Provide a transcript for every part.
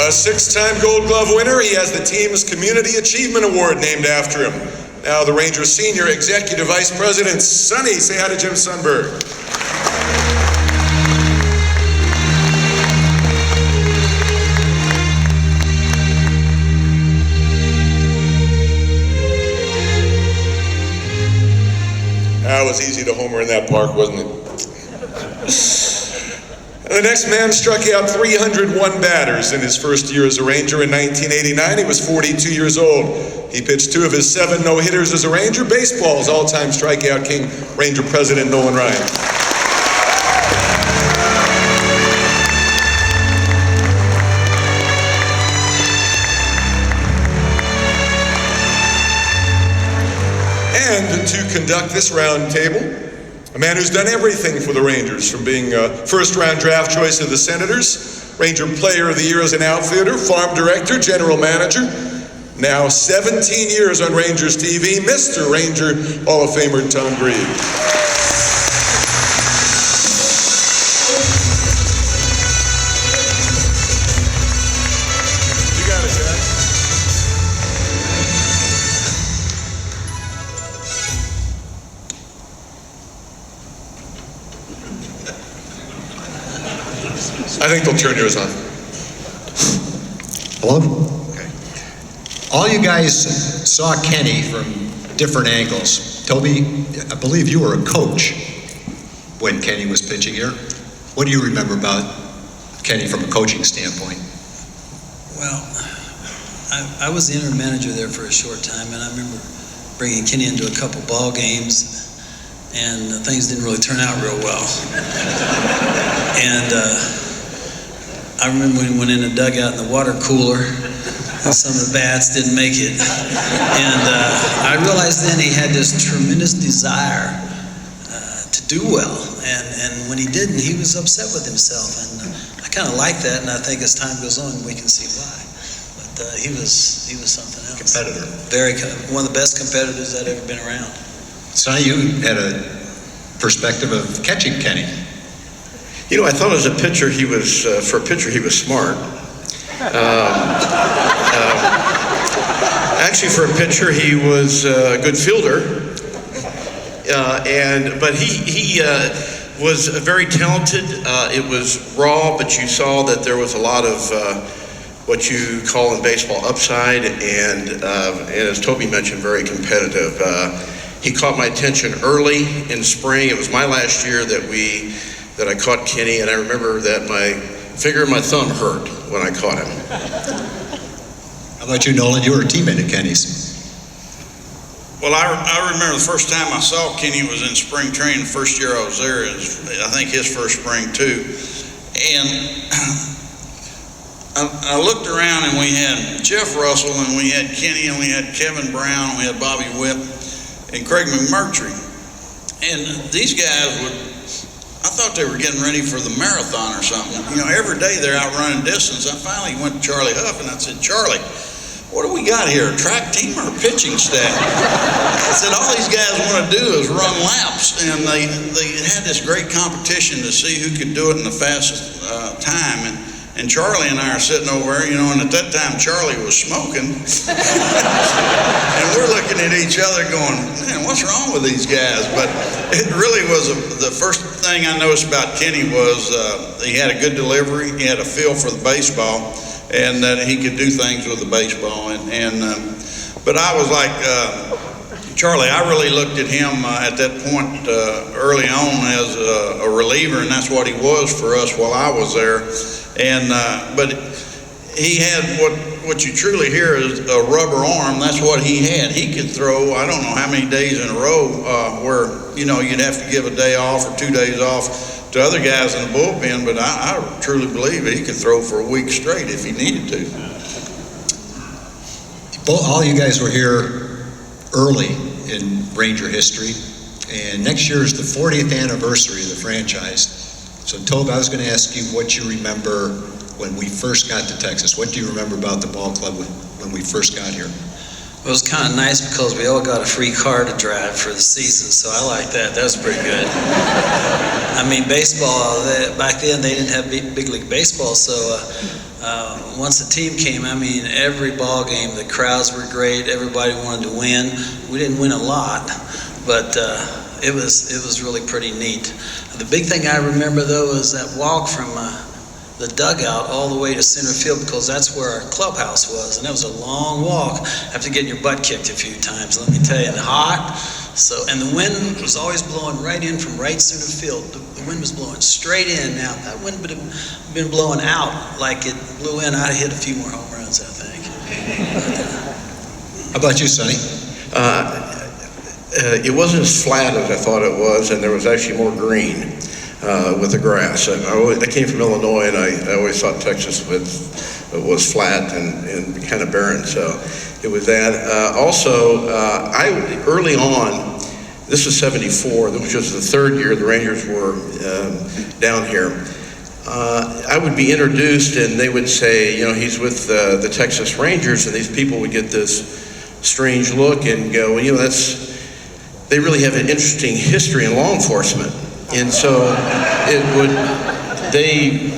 A six-time Gold Glove winner, he has the team's Community Achievement Award named after him. Now the Rangers Senior Executive Vice President, Sonny. Say hi to Jim Sundberg. That was easy to homer in that park, wasn't it? The next man struck out 301 batters in his first year as a Ranger in 1989. He was 42 years old. He pitched 2 of his 7 no-hitters as a Ranger. Baseball's all-time strikeout king, Ranger President Nolan Ryan. And to conduct this round table, a man who's done everything for the Rangers, from being first-round draft choice of the Senators, Ranger Player of the Year as an outfielder, farm director, general manager, now 17 years on Rangers TV, Mr. Ranger Hall of Famer Tom Grieve. I think they'll turn yours on. Hello? Okay. All you guys saw Kenny from different angles. Toby, I believe you were a coach when Kenny was pitching here. What do you remember about Kenny from a coaching standpoint? Well, I was the interim manager there for a short time, and I remember bringing Kenny into a couple ball games, and things didn't really turn out real well. And I remember when we went in the dugout in the water cooler, some of the bats didn't make it. And I realized then he had this tremendous desire to do well. And when he didn't, he was upset with himself. And I kind of like that, and I think as time goes on, we can see why. But he was something else. Competitor. One of the best competitors I'd ever been around. Sonny, you had a perspective of catching Kenny. You know, I thought as a pitcher, he was, for a pitcher, he was smart. Actually, for a pitcher, he was a good fielder. But he was very talented. It was raw, but you saw that there was a lot of what you call in baseball upside, and as Toby mentioned, very competitive. He caught my attention early in spring. It was my last year that I caught Kenny, and I remember that my finger and my thumb hurt when I caught him. How about you, Nolan? You were a teammate at Kenny's. Well, I remember the first time I saw Kenny was in spring training. The first year I was there, I think his first spring too. And I looked around, and we had Jeff Russell, and we had Kenny, and we had Kevin Brown, and we had Bobby Whipp, and Craig McMurtry. And these guys I thought they were getting ready for the marathon or something. You know, every day they're out running distance. I finally went to Charlie Huff, and I said, Charlie, what do we got here, a track team or a pitching staff? I said, all these guys want to do is run laps, and they had this great competition to see who could do it in the fastest time. And Charlie and I are sitting over there, you know, and at that time Charlie was smoking. And we're looking at each other going, man, what's wrong with these guys? But it really was, the first thing I noticed about Kenny was he had a good delivery, he had a feel for the baseball, and that he could do things with the baseball. But I was like, Charlie, I really looked at him at that point early on as a reliever, and that's what he was for us while I was there. But he had what you truly hear is a rubber arm. That's what he had. He could throw, I don't know how many days in a row where, you know, you'd have to give a day off or 2 days off to other guys in the bullpen, but I truly believe that he could throw for a week straight if he needed to. All you guys were here early in Ranger history, and next year is the 40th anniversary of the franchise. So, Toby, I was going to ask you what you remember when we first got to Texas. What do you remember about the ball club when we first got here? It was kind of nice because we all got a free car to drive for the season, so I like that. That was pretty good. I mean, baseball, back then they didn't have big league baseball, so once the team came, I mean, every ball game, the crowds were great. Everybody wanted to win. We didn't win a lot, but it was really pretty neat. The big thing I remember, though, is that walk from the dugout all the way to center field, because that's where our clubhouse was, and it was a long walk after getting your butt kicked a few times, let me tell you, and hot. So, and the wind was always blowing right in from right center field. The wind was blowing straight in. Now, if that wind would have been blowing out like it blew in, I'd have hit a few more home runs, I think. How about you, Sonny? It wasn't as flat as I thought it was, and there was actually more green with the grass. I came from Illinois, and I always thought Texas was flat and kind of barren, so it was that. Early on, this was 74, which was the third year the Rangers were down here. I would be introduced, and they would say, he's with the Texas Rangers, and these people would get this strange look and go, well, they really have an interesting history in law enforcement. And so they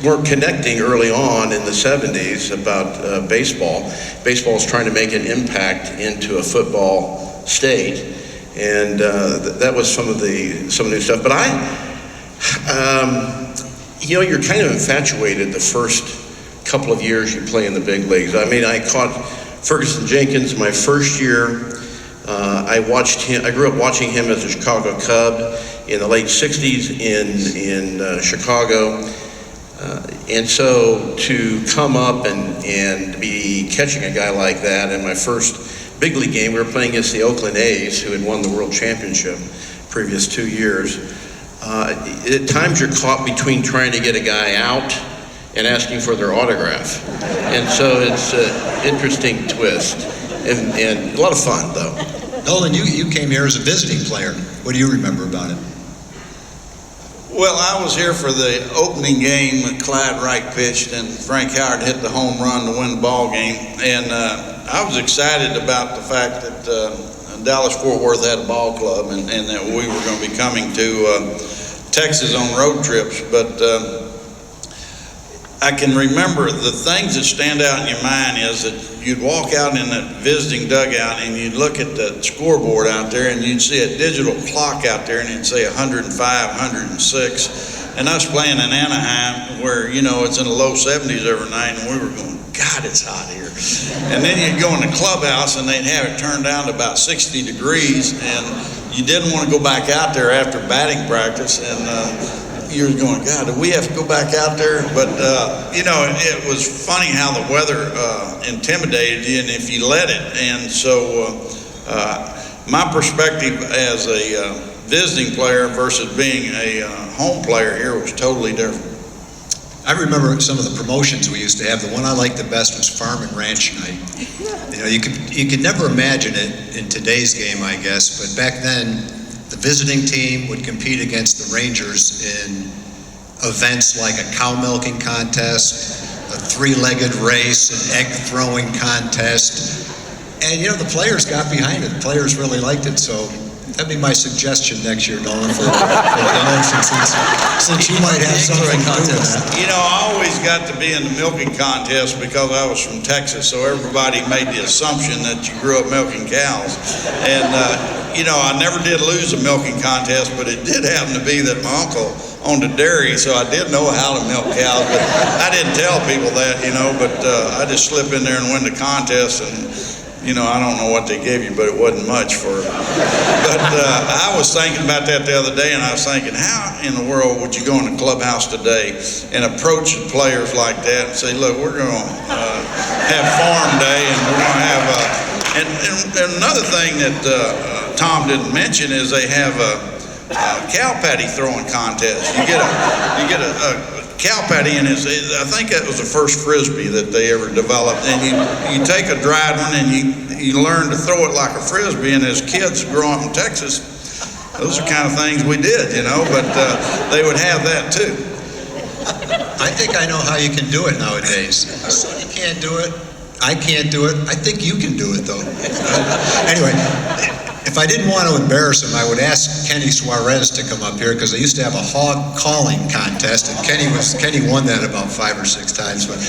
weren't connecting early on in the 70s about baseball. Baseball was trying to make an impact into a football state. And that was some of the new stuff. But you're kind of infatuated the first couple of years you play in the big leagues. I mean, I caught Ferguson Jenkins my first year. I watched him. I grew up watching him as a Chicago Cub in the late 60s in Chicago. And so to come up and be catching a guy like that in my first big league game, we were playing against the Oakland A's, who had won the World Championship previous 2 years. At times you're caught between trying to get a guy out and asking for their autograph. And so it's an interesting twist and a lot of fun, though. Nolan, you came here as a visiting player. What do you remember about it? Well, I was here for the opening game that Clyde Wright pitched, and Frank Howard hit the home run to win the ball game. And I was excited about the fact that Dallas-Fort Worth had a ball club, and that we were going to be coming to Texas on road trips. But I can remember the things that stand out in your mind is that you'd walk out in that visiting dugout and you'd look at the scoreboard out there and you'd see a digital clock out there and it'd say 105, 106. And us playing in Anaheim where, it's in the low 70s every night, and we were going, God, it's hot here. And then you'd go in the clubhouse and they'd have it turned down to about 60 degrees, and you didn't want to go back out there after batting practice, and you were going, God, do we have to go back out there? But, it was funny how the weather intimidated you, and if you let it. And so my perspective as a visiting player versus being a home player here was totally different. I remember some of the promotions we used to have. The one I liked the best was Farm and Ranch Night. You could never imagine it in today's game, I guess, but back then, the visiting team would compete against the Rangers in events like a cow milking contest, a three-legged race, an egg throwing contest. And, the players got behind it. The players really liked it. So that'd be my suggestion next year, Nolan, for promotion, since you might have something to do with that. I always got to be in the milking contest because I was from Texas, so everybody made the assumption that you grew up milking cows. And, I never did lose a milking contest, but it did happen to be that my uncle owned a dairy, so I did know how to milk cows, but I didn't tell people that, but I just slip in there and win the contest, and I don't know what they gave you, but it wasn't much for it. But I was thinking about that the other day, and I was thinking, how in the world would you go in the clubhouse today and approach the players like that and say, look, we're going to have farm day, and we're going to have and another thing that Tom didn't mention is they have a cow patty throwing contest. You get a cow patty, and I think that was the first Frisbee that they ever developed. And you take a dried one and you learn to throw it like a Frisbee. And as kids growing up in Texas, those are kind of things we did, but they would have that too. I think I know how you can do it nowadays. Sonny can't do it. I can't do it. I think you can do it, though. Anyway, if If I didn't want to embarrass him, I would ask Kenny Suarez to come up here because they used to have a hog calling contest, and Kenny won that about 5 or 6 times. But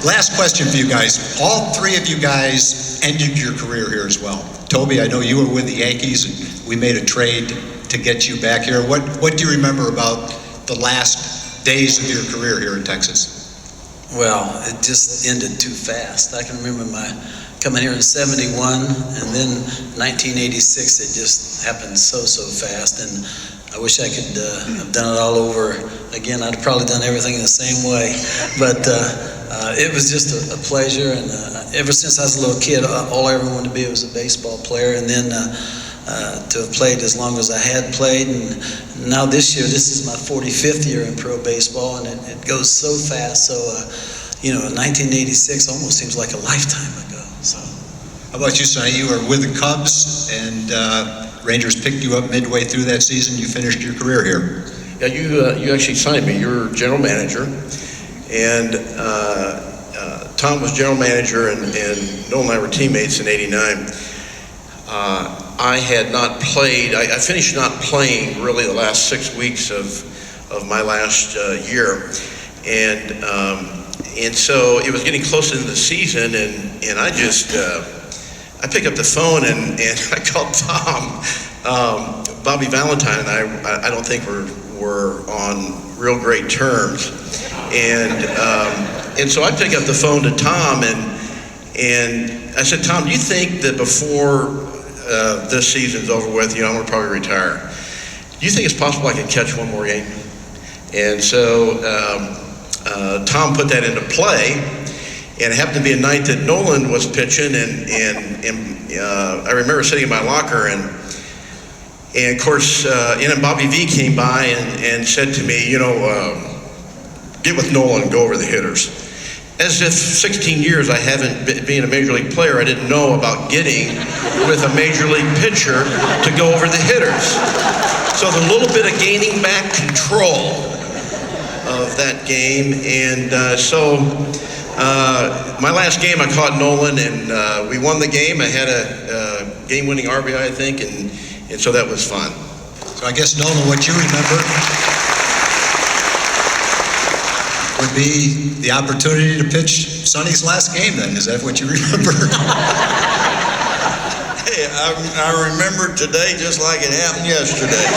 last question for you guys. All 3 of you guys ended your career here as well. Toby, I know you were with the Yankees, and we made a trade to get you back here. What do you remember about the last days of your career here in Texas? Well, it just ended too fast. I can remember coming here in '71, and then 1986. It just happened so fast, and I wish I could have done it all over again. I'd have probably done everything in the same way, but it was just a pleasure. And ever since I was a little kid, all I ever wanted to be was a baseball player, and then to have played as long as I had played. And now this year, this is my 45th year in pro baseball, and it goes so fast. So, 1986 almost seems like a lifetime ago. So, how about you, Sonny? You were with the Cubs, and Rangers picked you up midway through that season. You finished your career here. Yeah, you actually signed me. You were general manager, and Tom was general manager, and Nolan and I were teammates in '89. I had not played. I finished not playing really the last 6 weeks of my last year, and so it was getting close into the season, and I just I picked up the phone and I called Tom. Bobby Valentine and I don't think we're on real great terms, and so I picked up the phone to Tom and I said, Tom, do you think that before this season's over with, I'm gonna probably retire, do you think it's possible I could catch one more game? And so Tom put that into play, and it happened to be a night that Nolan was pitching, and I remember sitting in my locker, and of course, and Bobby V came by and said to me, get with Nolan and go over the hitters. As if 16 years I haven't been a major league player, I didn't know about getting with a major league pitcher to go over the hitters. So the little bit of gaining back control of that game, and so my last game I caught Nolan, and we won the game. I had a game-winning RBI, I think, and so that was fun. So I guess, Nolan, what you remember would be the opportunity to pitch Sonny's last game then. Is that what you remember? Hey, I remember today just like it happened yesterday.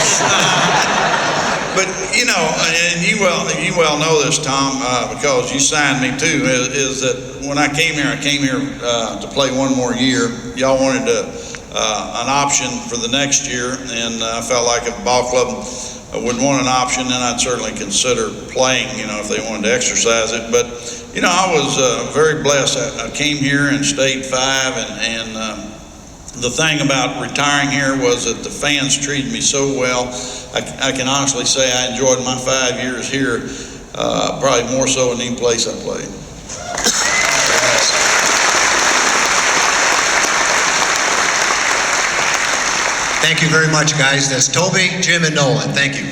But and you well know this, Tom, because you signed me too. Is that when I came here to play one more year. Y'all wanted an option for the next year, and I felt like if the ball club would want an option, then I'd certainly consider playing. If they wanted to exercise it. But I was very blessed. I came here and stayed 5, and the thing about retiring here was that the fans treated me so well. I can honestly say I enjoyed my 5 years here, probably more so than any place I played. Thank you very much, guys. That's Toby, Jim, and Nolan. Thank you.